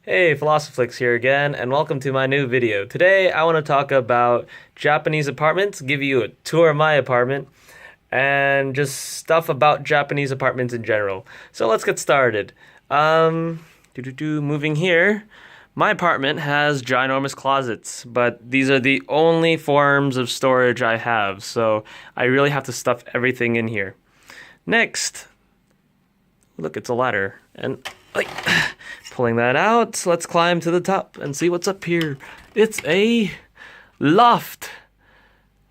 Hey, Philosophix here again, and welcome to my new video. Today, I want to talk about Japanese apartments, give you a tour of my apartment, and just stuff about Japanese apartments in general. So let's get started. Moving here. My apartment has ginormous closets, but these are the only forms of storage I have, so I really have to stuff everything in here. Next, look, it's a ladder, and like pulling that out, let's climb to the top and see what's up here. It's a loft.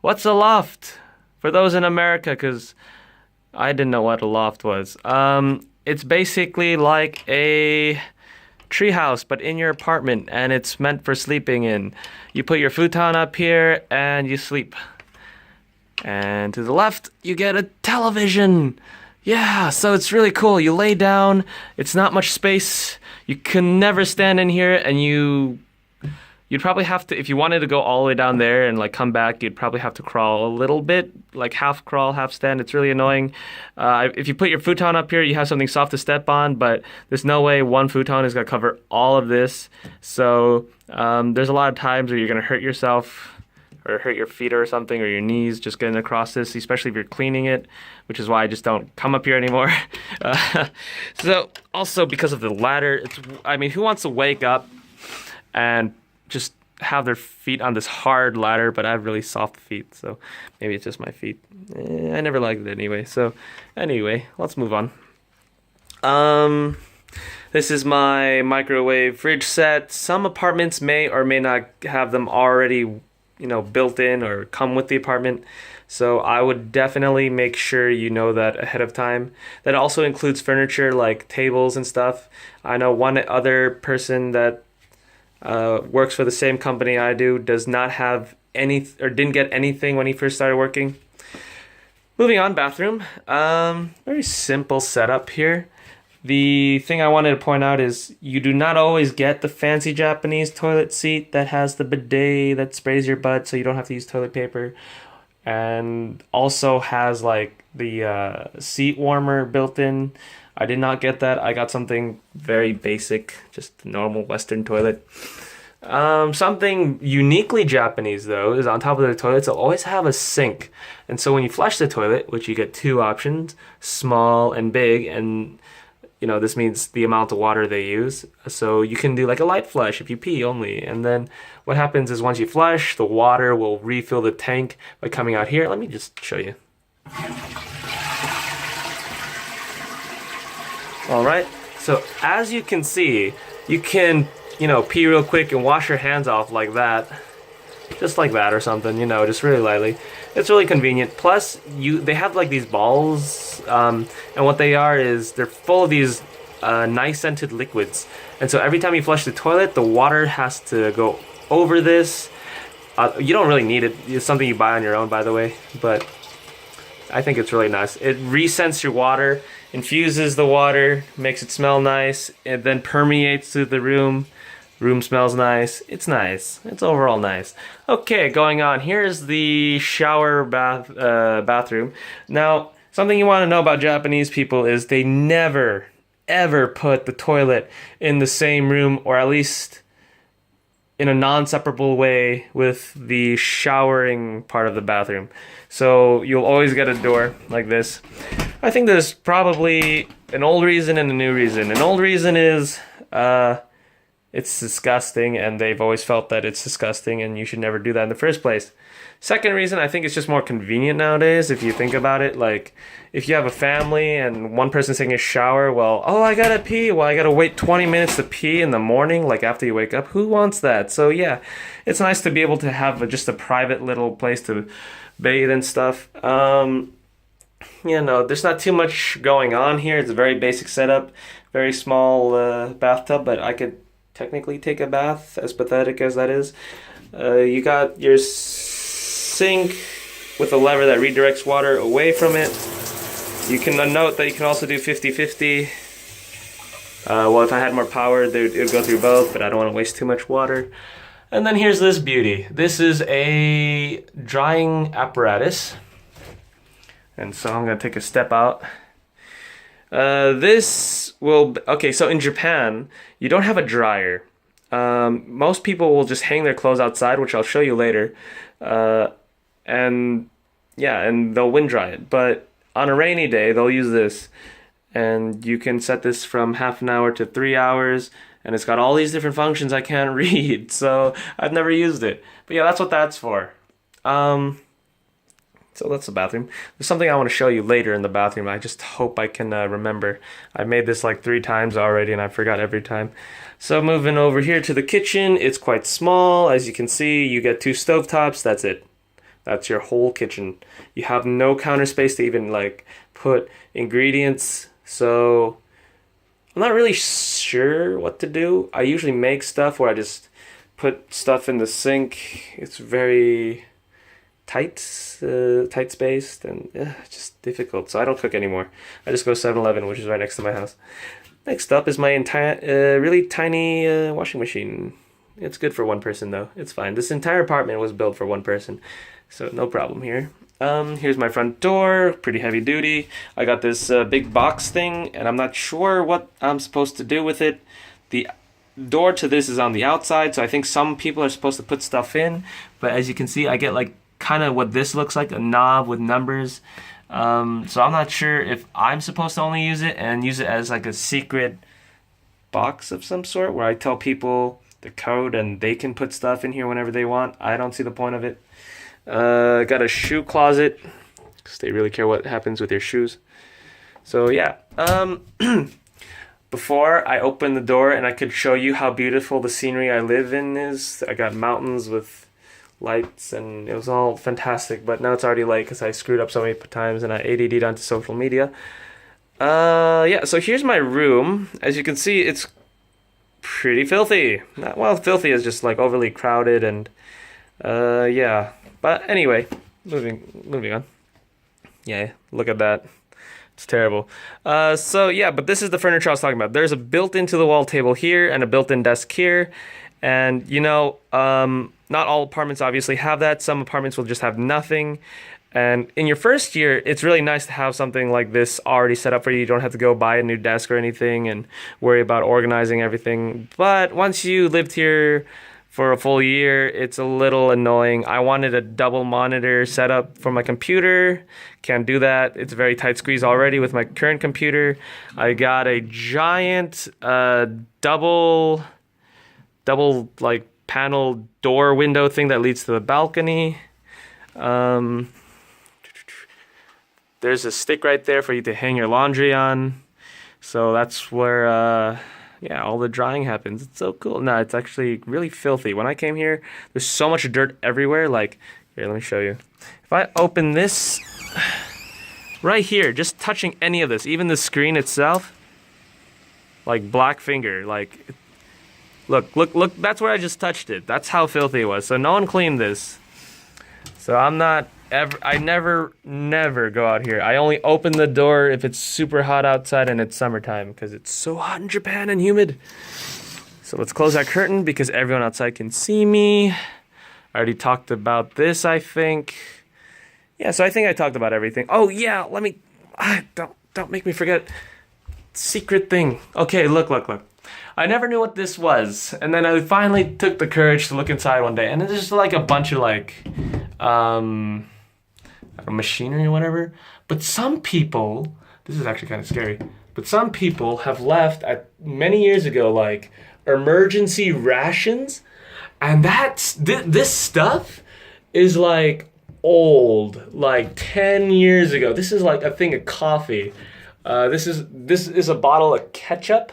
What's a loft? For those in America, because I didn't know what a loft was. It's basically like a treehouse, but in your apartment, and it's meant for sleeping in. You put your futon up here and you sleep. And to the left, you get a television. Yeah, so it's really cool. You lay down, it's not much space. You can never stand in here, and you'd probably have to, if you wanted to go all the way down there and like come back, you'd probably have to crawl a little bit, like half crawl, half stand. It's really annoying. If you put your futon up here, you have something soft to step on, but there's no way one futon is gonna cover all of this. So there's a lot of times where you're gonna hurt yourself or hurt your feet or something, or your knees just getting across this, especially if you're cleaning it, which is why I just don't come up here anymore. So also because of the ladder, I mean, who wants to wake up and just have their feet on this hard ladder? But I have really soft feet, so maybe it's just my feet. I never liked it anyway. So anyway, let's move on. This is my microwave fridge set. Some apartments may or may not have them already, built in or come with the apartment. So I would definitely make sure you know that ahead of time. That also includes furniture like tables and stuff. I know one other person that works for the same company I do does not have any, or didn't get anything when he first started working. Moving on, bathroom. Very simple setup here. The thing I wanted to point out is you do not always get the fancy Japanese toilet seat that has the bidet that sprays your butt so you don't have to use toilet paper, and also has like the seat warmer built in. I did not get that. I got something very basic, just a normal Western toilet. Something uniquely Japanese though is on top of the toilets, they'll always have a sink. And so when you flush the toilet, which you get two options, small and big, and this means the amount of water they use. So you can do like a light flush if you pee only. And then what happens is once you flush, the water will refill the tank by coming out here. Let me just show you. All right. So as you can see, you can, pee real quick and wash your hands off like that. Just like that or something, just really lightly. It's really convenient. Plus, they have like these balls, and what they are is they're full of these nice scented liquids. And so every time you flush the toilet, the water has to go over this. You don't really need it. It's something you buy on your own, by the way. But I think it's really nice. It rescents your water, infuses the water, makes it smell nice, and then permeates through the room. Room smells nice. It's nice. It's overall nice. Okay, going on. Here's the shower bathroom. Now, something you want to know about Japanese people is they never, ever put the toilet in the same room, or at least in a non-separable way with the showering part of the bathroom. So you'll always get a door like this. I think there's probably an old reason and a new reason. An old reason is it's disgusting, and they've always felt that it's disgusting and you should never do that in the first place. Second reason, I think it's just more convenient nowadays if you think about it. Like, if you have a family and one person's taking a shower, well, oh, I gotta pee. Well, I gotta wait 20 minutes to pee in the morning, like after you wake up. Who wants that? So yeah, it's nice to be able to have just a private little place to bathe and stuff. There's not too much going on here. It's a very basic setup, very small bathtub, but I could technically take a bath, as pathetic as that is. You got your sink with a lever that redirects water away from it. You can note that you can also do 50-50. Well, if I had more power, it would go through both, but I don't want to waste too much water. And then here's this beauty. This is a drying apparatus. And so I'm going to take a step out. This will okay. So in Japan, you don't have a dryer. Most people will just hang their clothes outside, which I'll show you later. Uh, and yeah, and they'll wind dry it. But on a rainy day, they'll use this, and you can set this from half an hour to 3 hours, and it's got all these different functions I can't read, so I've never used it. But yeah, that's what that's for. Um, so that's the bathroom. There's something I want to show you later in the bathroom. I just hope I can remember. I made this like 3 times already, and I forgot every time. So moving over here to the kitchen, it's quite small. As you can see, you get 2 stovetops. That's it. That's your whole kitchen. You have no counter space to even like put ingredients. So I'm not really sure what to do. I usually make stuff where I just put stuff in the sink. It's very tight spaced, and just difficult. So I don't cook anymore. I just go 7-Eleven, which is right next to my house. Next up is my entire, really tiny washing machine. It's good for one person though. It's fine. This entire apartment was built for one person, so no problem here. Here's my front door, pretty heavy duty. I got this big box thing, and I'm not sure what I'm supposed to do with it. The door to this is on the outside, so I think some people are supposed to put stuff in, but as you can see, I get like kind of what this looks like, a knob with numbers. So I'm not sure if I'm supposed to only use it and use it as like a secret box of some sort where I tell people the code and they can put stuff in here whenever they want. I don't see the point of it. Got a shoe closet because they really care what happens with your shoes. So yeah, before I opened the door and I could show you how beautiful the scenery I live in is. I got mountains with lights and it was all fantastic, but now it's already late because I screwed up so many times and I ADD'd onto social media. Yeah, so here's my room. As you can see, it's pretty filthy. Not, well, filthy is just like overly crowded and yeah. But anyway, moving on. Yeah, look at that. It's terrible. So yeah, but this is the furniture I was talking about. There's a built into the wall table here and a built-in desk here. And you know, not all apartments obviously have that. Some apartments will just have nothing. And in your first year, it's really nice to have something like this already set up for you. You don't have to go buy a new desk or anything and worry about organizing everything. But once you lived here for a full year, it's a little annoying. I wanted a double monitor setup for my computer. Can't do that. It's a very tight squeeze already with my current computer. I got a giant double like panel door window thing that leads to the balcony. There's a stick right there for you to hang your laundry on. So that's where yeah, all the drying happens. It's so cool. No, it's actually really filthy. When I came here, there's so much dirt everywhere. Like, here, let me show you. If I open this right here, just touching any of this, even the screen itself, like black finger, like, look, that's where I just touched it. That's how filthy it was. So no one cleaned this. So I never go out here. I only open the door if it's super hot outside and it's summertime because it's so hot in Japan and humid. So let's close that curtain because everyone outside can see me. I already talked about this, I think. Yeah, so I think I talked about everything. Oh yeah, don't make me forget. Secret thing. Okay, look. I never knew what this was, and then I finally took the courage to look inside one day, and it's just like a bunch of like machinery or whatever. But some people, this is actually kind of scary, but some people have left many years ago like emergency rations, and this stuff is like old, like 10 years ago. This is like a thing of coffee. This is a bottle of ketchup.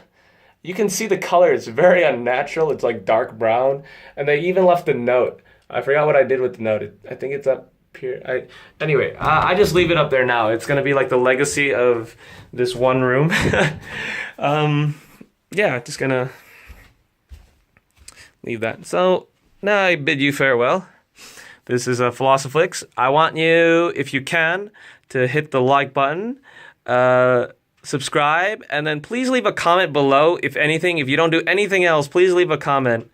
You can see the color, it's very unnatural. It's like dark brown, and they even left a note. I forgot what I did with the note. I think it's up here. Anyway, I just leave it up there now. It's gonna be like the legacy of this one room. Yeah, just gonna leave that. So now I bid you farewell. This is a Philosophix. I want you, if you can, to hit the like button, subscribe, and then please leave a comment below. If anything, if you don't do anything else, please leave a comment.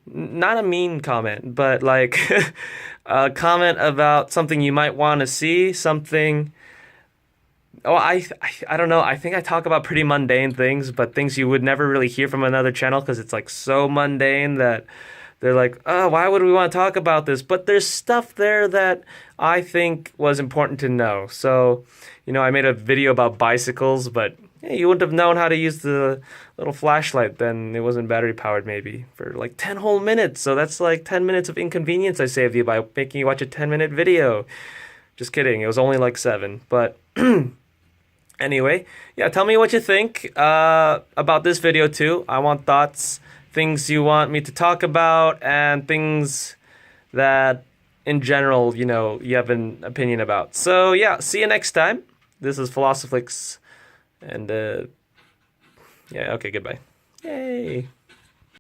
Not a mean comment, but like a comment about something you might want to see, something Oh, I don't know. I think I talk about pretty mundane things, but things you would never really hear from another channel because it's like so mundane that they're like, oh, why would we want to talk about this? But there's stuff there that I think was important to know. So, I made a video about bicycles, but yeah, you wouldn't have known how to use the little flashlight then it wasn't battery powered maybe for like 10 whole minutes. So that's like 10 minutes of inconvenience I saved you by making you watch a 10-minute video. Just kidding. It was only like 7, but anyway, yeah, tell me what you think about this video too. I want thoughts, things you want me to talk about, and things that in general, you have an opinion about. So yeah, see you next time. This is Philosophix, and yeah, okay, goodbye. Yay.